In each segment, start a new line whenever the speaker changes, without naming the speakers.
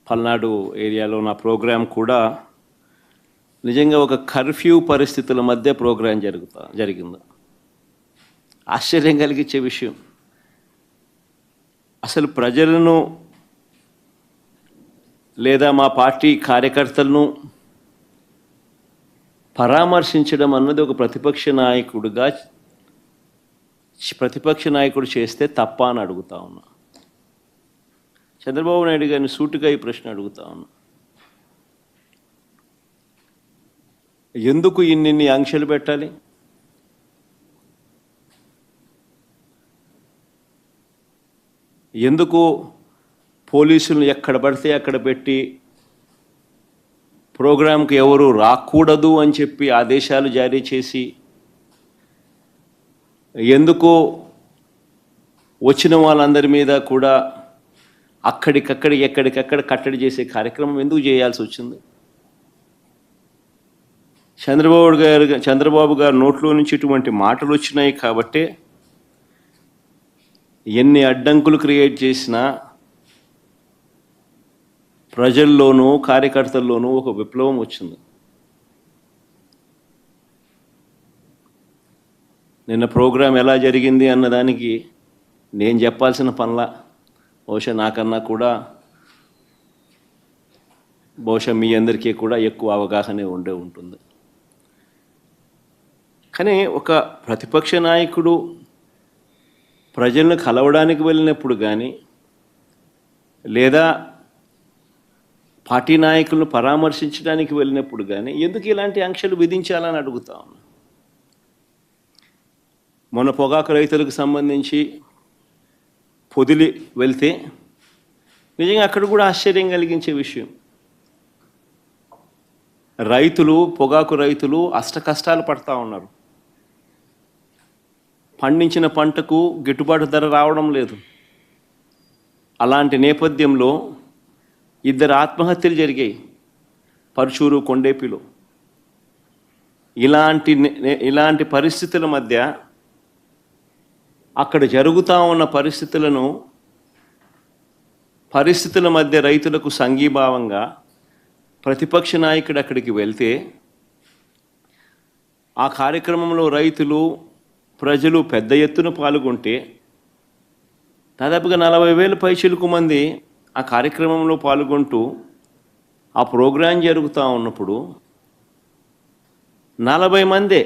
పల్నాడు ఏరియాలో నా ప్రోగ్రాం కూడా నిజంగా ఒక కర్ఫ్యూ పరిస్థితుల మధ్య ప్రోగ్రాం జరిగింది. ఆశ్చర్యం కలిగించే విషయం, అసలు ప్రజలను లేదా మా పార్టీ కార్యకర్తలను పరామర్శించడం అన్నది ఒక ప్రతిపక్ష నాయకుడు చేస్తే తప్ప అని అడుగుతా ఉన్నా. చంద్రబాబు నాయుడు గారిని సూటిగా ఈ ప్రశ్న అడుగుతా ఉన్నా. ఎందుకు ఇన్ని ఆంక్షలు పెట్టాలి? ఎందుకు పోలీసులను ఎక్కడ పడితే అక్కడ పెట్టి ప్రోగ్రాంకి ఎవరు రాకూడదు అని చెప్పి ఆదేశాలు జారీ చేసి, ఎందుకు వచ్చిన వాళ్ళందరి మీద కూడా ఎక్కడికక్కడ కట్టడి చేసే కార్యక్రమం ఎందుకు చేయాల్సి వచ్చింది? చంద్రబాబు గారు నోట్లో నుంచి ఇటువంటి మాటలు వచ్చినాయి కాబట్టే ఎన్ని అడ్డంకులు క్రియేట్ చేసినా ప్రజల్లోనూ కార్యకర్తల్లోనూ ఒక విప్లవం వచ్చింది. నిన్న ప్రోగ్రాం ఎలా జరిగింది అన్నదానికి నేను చెప్పాల్సిన పనుల బహుశా నాకన్నా కూడా మీ అందరికీ కూడా ఎక్కువ అవగాహన ఉంటుంది. కానీ ఒక ప్రతిపక్ష నాయకుడు ప్రజలను కలవడానికి వెళ్ళినప్పుడు కానీ లేదా పార్టీ నాయకులను పరామర్శించడానికి వెళ్ళినప్పుడు కానీ ఎందుకు ఇలాంటి ఆంక్షలు విధించాలని అడుగుతా ఉన్నా. మొన్న పొగాకు రైతులకు సంబంధించి పొదిలి వెళ్తే నిజంగా అక్కడ కూడా ఆశ్చర్యం కలిగించే విషయం, పొగాకు రైతులు అష్టకష్టాలు పడతా ఉన్నారు. పండించిన పంటకు గిట్టుబాటు ధర రావడం లేదు. అలాంటి నేపథ్యంలో 2 ఆత్మహత్యలు జరిగాయి పరుచూరు, కొండేపిలో. ఇలాంటి పరిస్థితుల మధ్య అక్కడ జరుగుతూ ఉన్న పరిస్థితుల మధ్య రైతులకు సంఘీభావంగా ప్రతిపక్ష నాయకుడు అక్కడికి వెళ్తే ఆ కార్యక్రమంలో రైతులు, ప్రజలు పెద్ద ఎత్తున పాల్గొంటే దాదాపుగా 40,000 పైచిలుకు మంది ఆ కార్యక్రమంలో పాల్గొంటూ ఆ ప్రోగ్రాం జరుగుతూ ఉన్నప్పుడు 40 మందే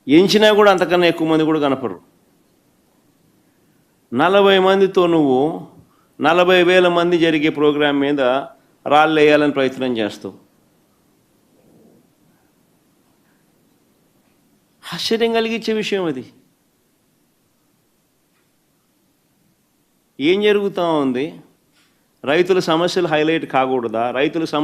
ఎంచినా కూడా అంతకన్నా ఎక్కువ మంది కూడా కనపడరు. 40 మందితో నువ్వు 40,000 మంది జరిగే ప్రోగ్రాం మీద రాళ్ళు వేయాలని ప్రయత్నం చేస్తావు. ఆశ్చర్యం కలిగించే విషయం అది. ఏం జరుగుతూ ఉంది? రైతుల సమస్యలు హైలైట్ కాకూడదా? రైతుల సమస్య